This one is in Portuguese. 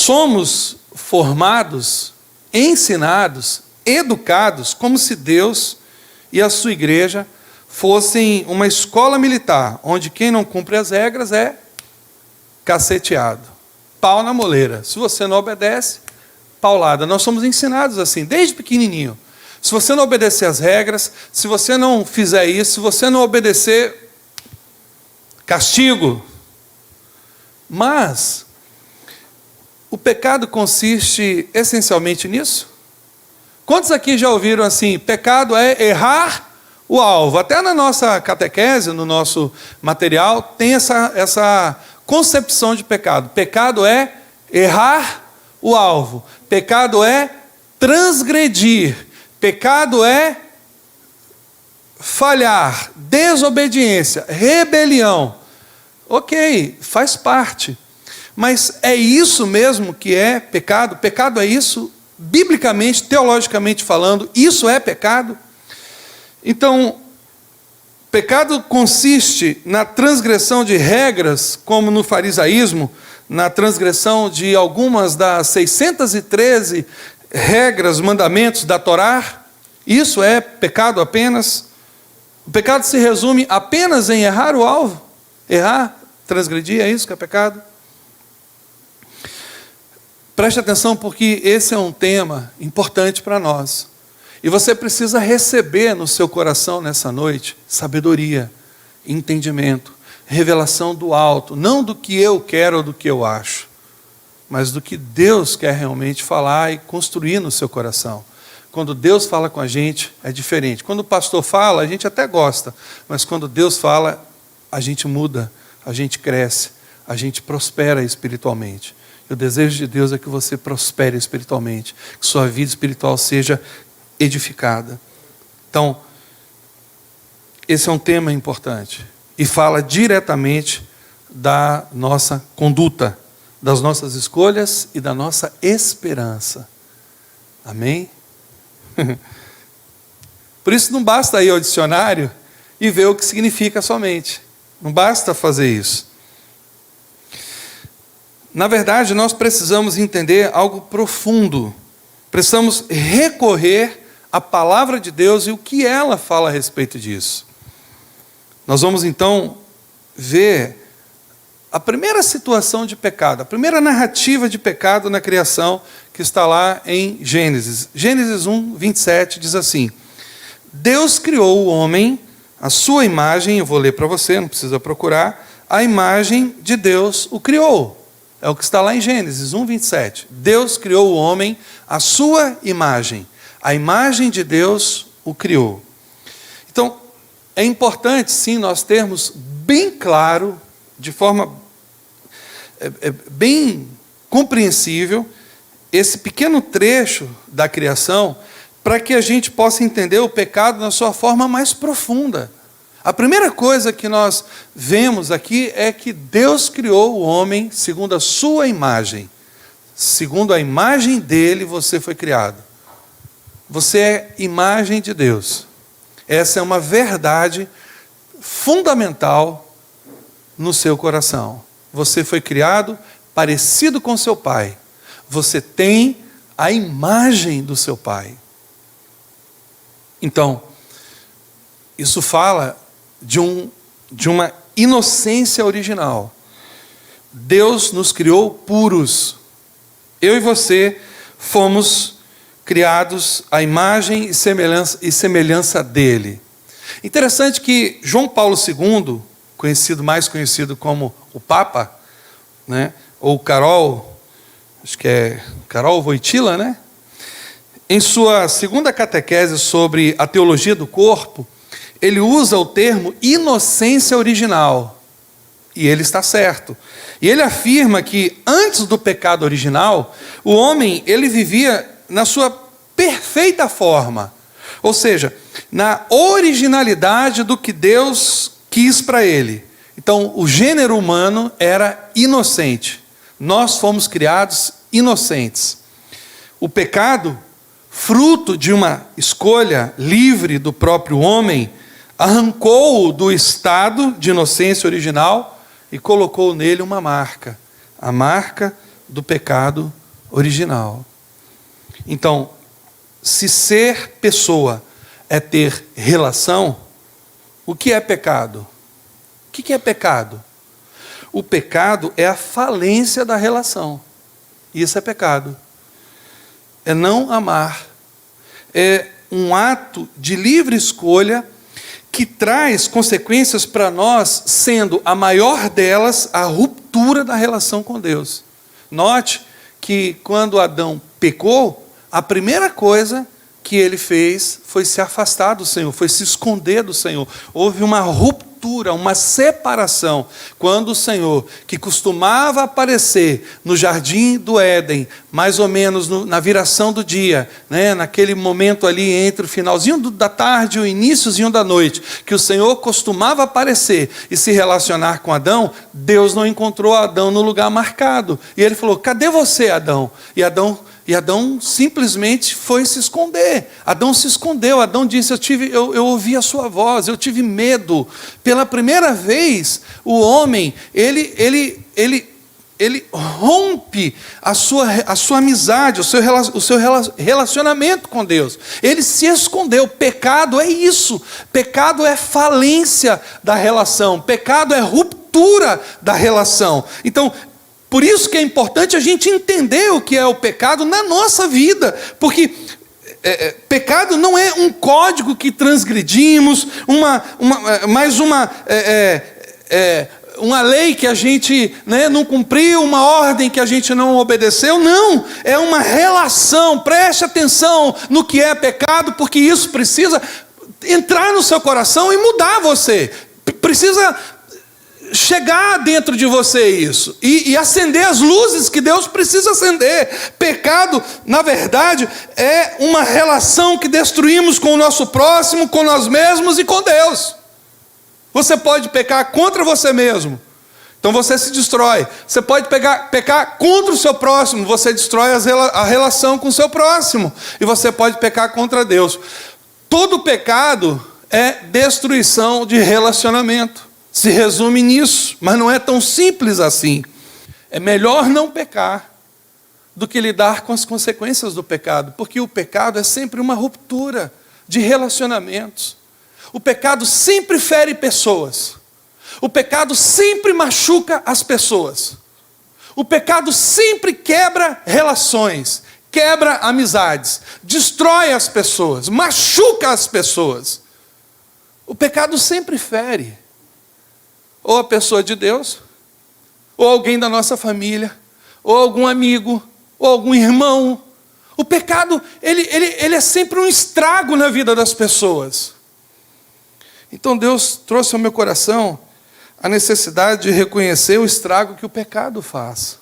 somos formados, ensinados, educados, como se Deus e a sua igreja fossem uma escola militar, onde quem não cumpre as regras é caceteado, pau na moleira. Se você não obedece, paulada. Nós somos ensinados assim, desde pequenininho. Se você não obedecer as regras, se você não fizer isso, se você não obedecer, castigo. Mas o pecado consiste essencialmente nisso? Quantos aqui já ouviram assim, pecado é errar o alvo? Até na nossa catequese, no nosso material, tem essa concepção de pecado. Pecado é errar o alvo. Pecado é transgredir. Pecado é falhar, desobediência, rebelião. Ok, faz parte. Mas é isso mesmo que é pecado? Pecado é isso? Biblicamente, teologicamente falando, isso é pecado? Então, pecado consiste na transgressão de regras, como no farisaísmo, na transgressão de algumas das 613 regras, mandamentos da Torá. Isso é pecado apenas? O pecado se resume apenas em errar o alvo? Errar, transgredir, é isso que é pecado? Preste atenção, porque esse é um tema importante para nós. E você precisa receber no seu coração nessa noite sabedoria, entendimento, revelação do alto, não do que eu quero ou do que eu acho, mas do que Deus quer realmente falar e construir no seu coração. Quando Deus fala com a gente, é diferente. Quando o pastor fala, a gente até gosta, mas quando Deus fala, a gente muda, a gente cresce, a gente prospera espiritualmente. E o desejo de Deus é que você prospere espiritualmente, que sua vida espiritual seja edificada. Então, esse é um tema importante e fala diretamente da nossa conduta, das nossas escolhas e da nossa esperança. Amém? Por isso não basta ir ao dicionário e ver o que significa somente. Não basta fazer isso. Na verdade, nós precisamos entender algo profundo. Precisamos recorrer à palavra de Deus e o que ela fala a respeito disso. Nós vamos então ver a primeira situação de pecado, a primeira narrativa de pecado na criação, que está lá em Gênesis. Gênesis 1, 27 diz assim: Deus criou o homem, a sua imagem, eu vou ler para você, não precisa procurar, a imagem de Deus o criou. É o que está lá em Gênesis 1, 27. Deus criou o homem, a sua imagem. A imagem de Deus o criou. Então, é importante, sim, nós termos bem claro, de forma bem compreensível, esse pequeno trecho da criação, para que a gente possa entender o pecado na sua forma mais profunda. A primeira coisa que nós vemos aqui é que Deus criou o homem segundo a sua imagem. Segundo a imagem dele, você foi criado. Você é imagem de Deus. Essa é uma verdade fundamental no seu coração. Você foi criado parecido com seu pai. Você tem a imagem do seu pai. Então, isso fala de uma inocência original. Deus nos criou puros. Eu e você fomos criados à imagem e semelhança dele. Interessante que João Paulo II, mais conhecido como o Papa, né, ou Karol, acho que é Karol Wojtyla, né? Em sua segunda catequese sobre a teologia do corpo, ele usa o termo inocência original. E ele está certo. E ele afirma que antes do pecado original, o homem ele vivia na sua perfeita forma. Ou seja, na originalidade do que Deus quis para ele. Então, o gênero humano era inocente. Nós fomos criados inocentes. O pecado, fruto de uma escolha livre do próprio homem, arrancou-o do estado de inocência original e colocou nele uma marca, a marca do pecado original. Então, se ser pessoa é ter relação, o que é pecado? O que é pecado? O pecado é a falência da relação. Isso é pecado. É não amar. É um ato de livre escolha que traz consequências para nós, sendo a maior delas a ruptura da relação com Deus. Note que quando Adão pecou, a primeira coisa que ele fez foi se afastar do Senhor, foi se esconder do Senhor. Houve uma ruptura, uma separação. Quando o Senhor, que costumava aparecer no jardim do Éden, mais ou menos na viração do dia, né, naquele momento ali entre o finalzinho da tarde e o iníciozinho da noite, que o Senhor costumava aparecer e se relacionar com Adão, Deus não encontrou Adão no lugar marcado. E ele falou: cadê você, Adão? E Adão simplesmente foi se esconder. Adão se escondeu. Adão disse: eu ouvi a sua voz, eu tive medo. Pela primeira vez, o homem, ele rompe a sua amizade, o seu relacionamento com Deus. Ele se escondeu. Pecado é isso. Pecado é falência da relação. Pecado é ruptura da relação. Então, por isso que é importante a gente entender o que é o pecado na nossa vida, porque pecado não é um código que transgredimos, uma lei que a gente, né, não cumpriu, uma ordem que a gente não obedeceu. Não, é uma relação. Preste atenção no que é pecado, porque isso precisa entrar no seu coração e mudar você. Precisa chegar dentro de você isso, e acender as luzes que Deus precisa acender. Pecado, na verdade, é uma relação que destruímos com o nosso próximo, com nós mesmos e com Deus. Você pode pecar contra você mesmo, então você se destrói. Você pode pecar contra o seu próximo, você destrói a relação com o seu próximo. E você pode pecar contra Deus. Todo pecado é destruição de relacionamento. Se resume nisso, mas não é tão simples assim. É melhor não pecar do que lidar com as consequências do pecado, porque o pecado é sempre uma ruptura de relacionamentos. O pecado sempre fere pessoas. O pecado sempre machuca as pessoas. O pecado sempre quebra relações, quebra amizades, destrói as pessoas, machuca as pessoas. O pecado sempre fere. Ou a pessoa de Deus, ou alguém da nossa família, ou algum amigo, ou algum irmão. O pecado, ele é sempre um estrago na vida das pessoas. Então Deus trouxe ao meu coração a necessidade de reconhecer o estrago que o pecado faz.